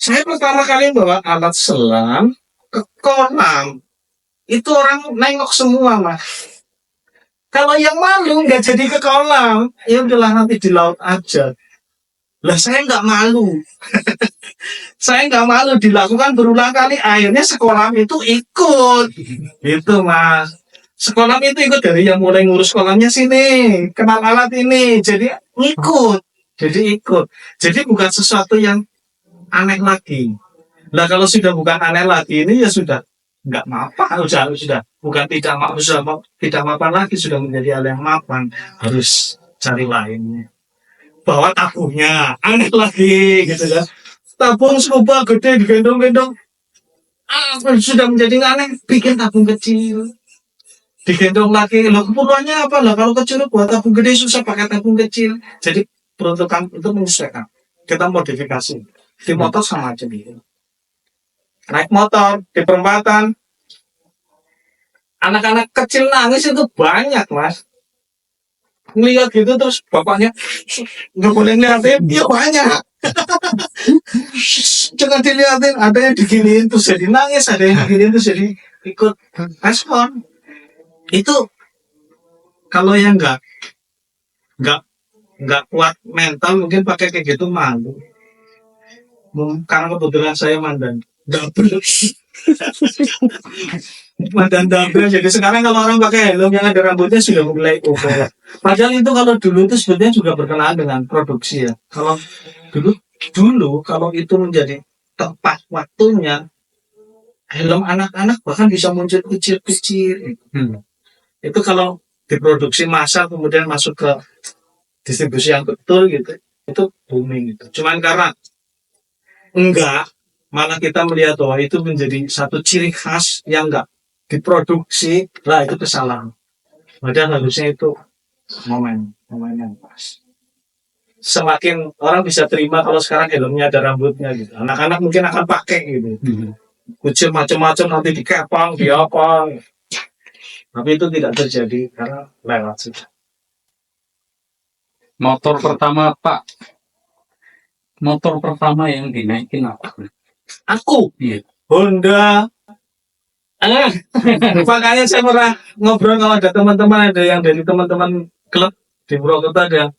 Saya pertama kali bawa alat selam ke kolam, itu orang nengok semua, Mas. Kalau yang malu nggak jadi ke kolam, ya udahlah nanti di laut aja. Lah saya nggak malu. Saya nggak malu dilakukan berulang kali. Akhirnya sekolah itu ikut. Itu Mas. Sekolah itu ikut dari yang mulai ngurus kolamnya sini. Kenal alat ini. Jadi ikut. Jadi bukan sesuatu yang aneh lagi. Lah kalau sudah bukan aneh lagi ini ya sudah nggak mapan. Sudah bukan tidak mapan. Sudah tidak mapan lagi. Sudah menjadi hal yang mapan. Harus cari lainnya. Bawa tabungnya. Aneh lagi gitu kan. Tabung serupa gede digendong-gendong sudah menjadi aneh, bikin tabung kecil digendong lagi. Loh keperluannya apa lah, kalau kecil buat tabung gede susah pakai tabung kecil. Jadi peruntukan itu menyesuaikan, kita modifikasi di motor sama aja gitu. Naik motor di perempatan anak-anak kecil nangis itu banyak Mas. Ngeliat gitu terus bapaknya nggak boleh ngeliatin, ya banyak. Jangan dilihatin, ada yang diginiin terus jadi nangis, ada yang diginiin terus jadi ikut respon. Itu kalau yang nggak kuat mental mungkin pakai kayak gitu malu. Karena kebetulan saya mandan double. Mandan double, jadi sekarang kalau orang pakai helm yang ada rambutnya sudah mulai over. Padahal itu kalau dulu itu sebetulnya juga berkenaan dengan produksi ya. Kalau dulu kalau itu menjadi tepat waktunya, helm anak-anak bahkan bisa muncul kecil-kecil. Itu kalau diproduksi massal kemudian masuk ke distribusi yang betul gitu, itu booming gitu. Cuman karena enggak, malah kita melihat bahwa itu menjadi satu ciri khas yang enggak diproduksi, lah itu kesalahan. Padahal harusnya itu momen yang pas. Semakin orang bisa terima kalau sekarang helmnya ada rambutnya gitu. Anak-anak mungkin akan pakai gitu. Kucil macam-macam nanti dikepang, diapa. Tapi itu tidak terjadi karena lewat sudah. Motor pertama Pak, motor pertama yang dinaikin apa? Aku, Iya. Honda. Makanya saya pernah ngobrol kalau ada teman-teman, ada yang dari teman-teman klub di Purwokerto ada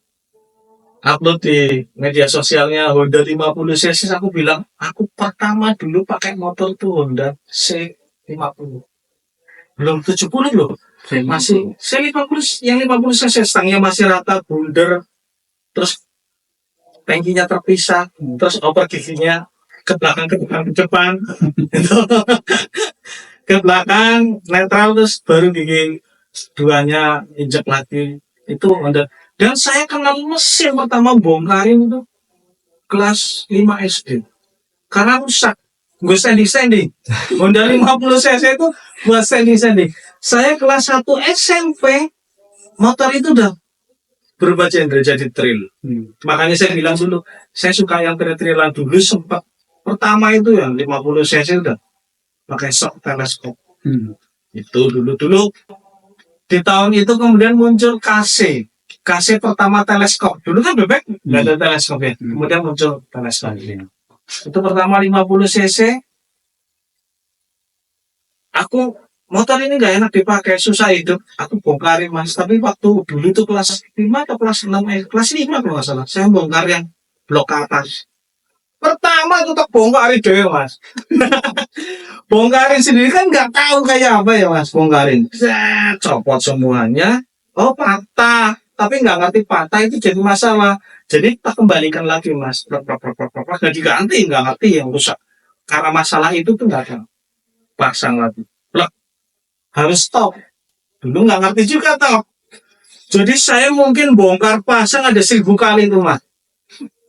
upload di media sosialnya Honda 50 cc. Aku bilang aku pertama dulu pakai motor tuh Honda C50, belum 70 loh, masih C50, yang 50 cc stangnya masih rata bundar, terus tangkinya terpisah, terus oper giginya ke belakang ke depan ke belakang netral, terus baru gigi duanya injek lagi. Itu Honda. Dan saya kenal mesin pertama bongkarin itu kelas 5 SD karena rusak, gue standing Honda 50 cc itu buat standing. Saya kelas 1 SMP motor itu udah berubah genre jadi trail. Makanya saya bilang dulu saya suka yang trail-trailan. Dulu sempat pertama itu yang 50 cc udah pakai shock teleskop. Itu dulu di tahun itu kemudian muncul KC pertama teleskop. Dulu kan bebek nggak ada teleskop ya. Kemudian muncul teleskop. Itu pertama 50 cc. Aku motor ini nggak enak dipakai, susah hidup. Aku bongkarin Mas. Tapi waktu dulu itu kelas 5 atau kelas 6, kelas 5 kalau nggak salah. Saya bongkar yang blok atas. Pertama itu tak bongkarin deh Mas. Bongkarin sendiri kan nggak tahu kayak apa ya Mas. Bongkarin, copot semuanya. Oh patah, tapi nggak ngerti patah itu jadi masalah. Jadi tak kembalikan lagi Mas. Nggak diganti, nggak ngerti yang rusak. Karena masalah itu tuh nggak ada. Pasang lagi. Harus stop. Dulu nggak ngerti juga toh. Jadi saya mungkin bongkar pasang ada 1000 kali tuh Mas.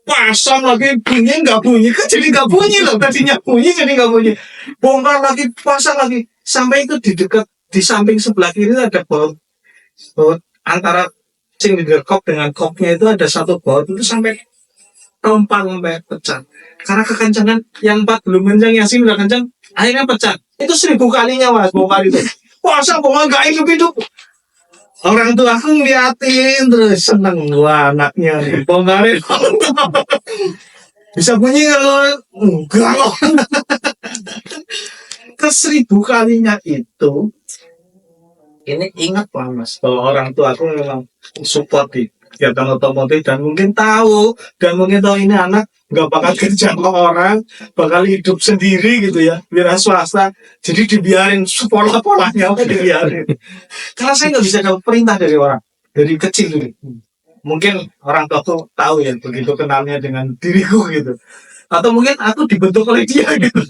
Pasang lagi bunyi nggak bunyi, kan jadi nggak bunyi loh, tadinya bunyi jadi nggak bunyi. Bongkar lagi, pasang lagi, sampai itu di dekat di samping sebelah kiri ada baut antara cylinder kop dengan kopnya itu ada satu baut itu sampai tompang, sampai pecah. Karena kekencangan yang 4 belum kencang, yang sini udah kencang, akhirnya pecah. Itu 1000 kalinya Mas bongkar itu. Pasang bongkar nggak hidup. Orang tua aku ngeliatin terus seneng, wah anaknya nih bongkarin. Bisa bunyi kalau enggak loh. Ke 1000 kalinya itu, ini ingat lah mas, bahwa orang tua aku memang support di kegiatan otomotif dan mungkin tahu ini anak nggak bakal kerja sama orang, bakal hidup sendiri gitu ya, wira swasta. Jadi dibiarin pola-polanya apa dibiarin. Karena saya nggak bisa dapat perintah dari orang dari kecil dulu. Mungkin orang tua tuh tahu ya begitu kenalnya dengan diriku gitu. Atau mungkin aku dibentuk oleh dia gitu.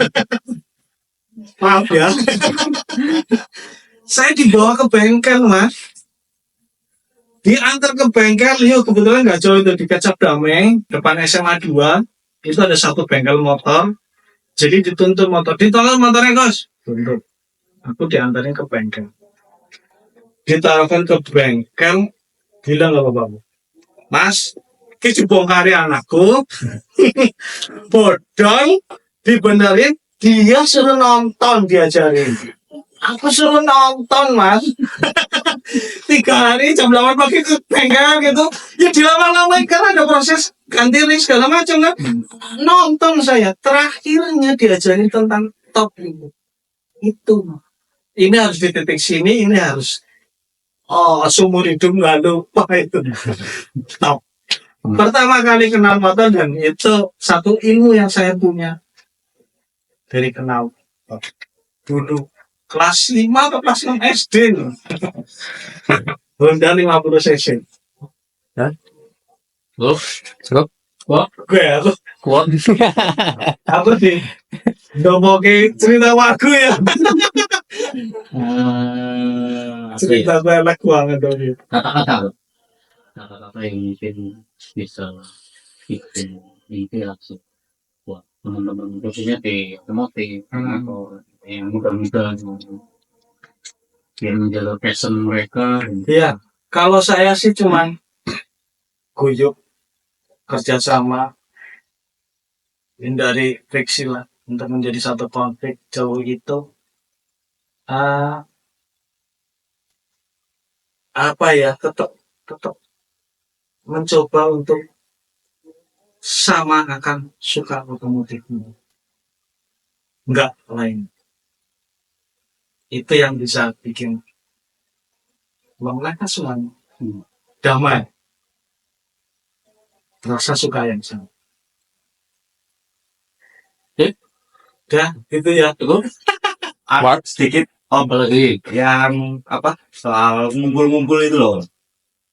Maaf ya. Saya dibawa ke bengkel mas, diantar ke bengkel. Yuk kebetulan nggak jauh itu di Kecap Damai depan SMA 2 itu ada satu bengkel motor. Jadi dituntun motor, ditolong motornya Gus, tuntut. Aku diantarin ke bengkel, ditaruhkan ke bengkel, bilang gak apa-apa mas, kita bongkari anakku. Bodol dibenerin, dia suruh nonton diajarin. Aku suruh nonton mas. 3 hari jam 8 pagi ke bengkel gitu. Ya dilama-lamain karena ada proses ganti ring segala macam kan. Nonton saya. Terakhirnya diajarin tentang top ini. Itu. Ini harus di titik sini, ini harus. Oh, seumur hidup nggak lupa itu. Top. Pertama kali kenal motor dan itu satu ilmu yang saya punya dari kenal dulu. Kelas 5 atau kelas 6 SD loh. Honda 50 cc. Loh, cukup. Gue aku Kuat. aku di ngomongi cerita wagu ya. Cerita gue enak banget dong. Kata-kata. Kata-kata yang mungkin bisa bikin ini langsung buat teman-teman khususnya di otomotif atau yang muda-muda yang menjaga passion mereka. Iya, kalau saya sih cuman guyup, kerjasama, hindari friksi lah untuk menjadi satu konflik jauh itu. Apa ya, tetap mencoba untuk sama akan suka otomotif, enggak lain. Itu yang bisa bikin mereka semuanya damai, rasa suka yang sama. Dah, itu ya. Sedikit Apalagi yang apa soal ngumpul-ngumpul itu loh.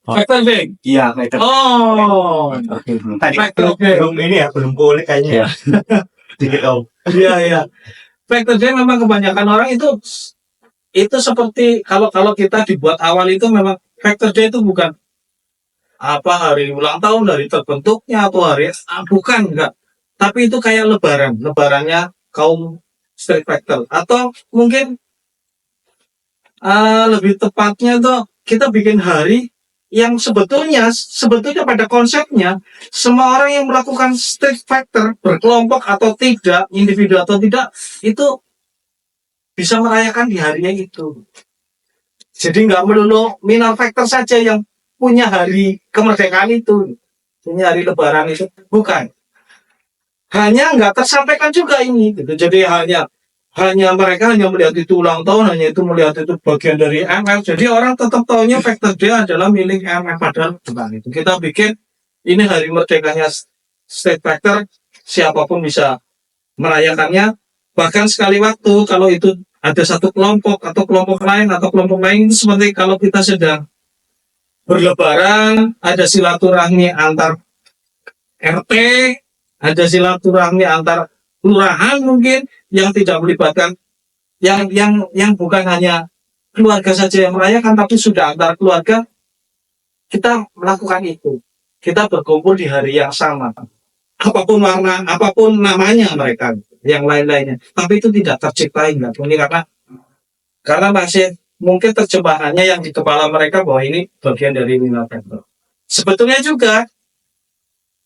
Factor bank. Iya, kayak Oh, tadi Factor belum ini ya, belum boleh kayaknya. ya. Sedikit om. iya. Factor day memang kebanyakan orang itu seperti kalau kita dibuat awal itu memang factor day itu bukan apa hari ulang tahun dari terbentuknya atau hari bukan enggak, tapi itu kayak lebarannya kaum street factor atau mungkin lebih tepatnya tuh kita bikin hari yang sebetulnya pada konsepnya semua orang yang melakukan street factor berkelompok atau tidak, individu atau tidak, itu bisa merayakan di harinya itu. Jadi nggak melulu minor factor saja yang punya hari kemerdekaan itu, punya hari lebaran itu, bukan. Hanya nggak tersampaikan juga ini, gitu. Jadi mereka hanya melihat itu ulang tahun, hanya itu melihat itu bagian dari MF. Jadi orang tetap tahunya factor dia adalah milik MF, padahal bukan itu. Kita bikin ini hari merdekanya state factor, siapapun bisa merayakannya. Bahkan sekali waktu kalau itu ada satu kelompok atau kelompok lain itu seperti kalau kita sedang berlebaran, ada silaturahmi antar RT, ada silaturahmi antar kelurahan mungkin yang tidak melibatkan yang bukan hanya keluarga saja yang merayakan, tapi sudah antar keluarga. Kita melakukan itu, kita berkumpul di hari yang sama, apapun warna, apapun namanya mereka, yang lain-lainnya, tapi itu tidak tercipta hingga ini karena masih mungkin terjemahannya yang di kepala mereka bahwa ini bagian dari minor factor. Sebetulnya juga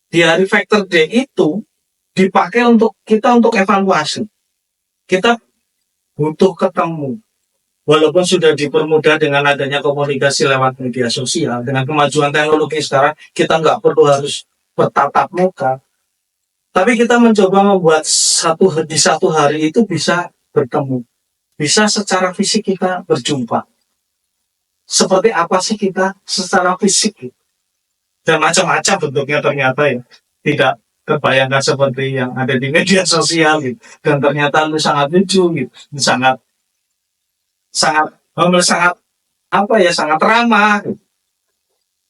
di hari factor day itu dipakai untuk evaluasi. Kita butuh ketemu. Walaupun sudah dipermudah dengan adanya komunikasi lewat media sosial, dengan kemajuan teknologi sekarang, kita nggak perlu harus bertatap muka. Tapi kita mencoba membuat di satu hari itu bisa bertemu. Bisa secara fisik kita berjumpa. Seperti apa sih kita secara fisik? Dan macam-macam bentuknya ternyata ya. Tidak terbayangkan seperti yang ada di media sosial gitu. Dan ternyata lu sangat lucu gitu. Sangat sangat sangat apa ya, sangat ramah.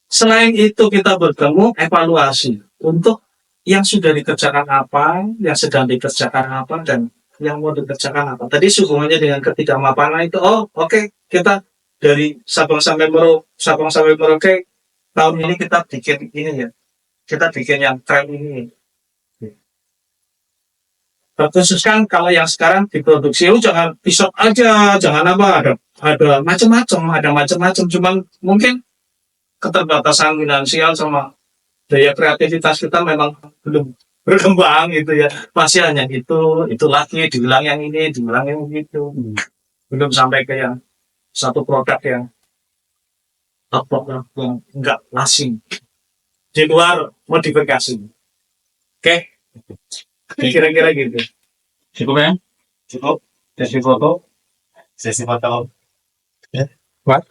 Selain itu kita bertemu evaluasi untuk yang sudah dikerjakan apa, yang sedang dikerjakan apa, dan yang mau dikerjakan apa. Tadi hubungannya dengan ketidakmapanan itu, oh oke, kita dari Sabang sampai Merauke, tahun ini kita bikin ini ya, kita bikin yang tren ini. Terkhususkan kalau yang sekarang diproduksi, jangan pisau aja, jangan apa, ada macam-macam, cuman mungkin keterbatasan finansial sama daya kreativitas kita memang belum berkembang gitu ya, masih hanya itu lagi diulang yang ini, diulang yang gitu, belum sampai ke yang satu produk yang yang enggak asing di luar modifikasi. Oke, kira-kira gitu. Cukup ya? Cukup. Sesi foto. Sesi foto. What?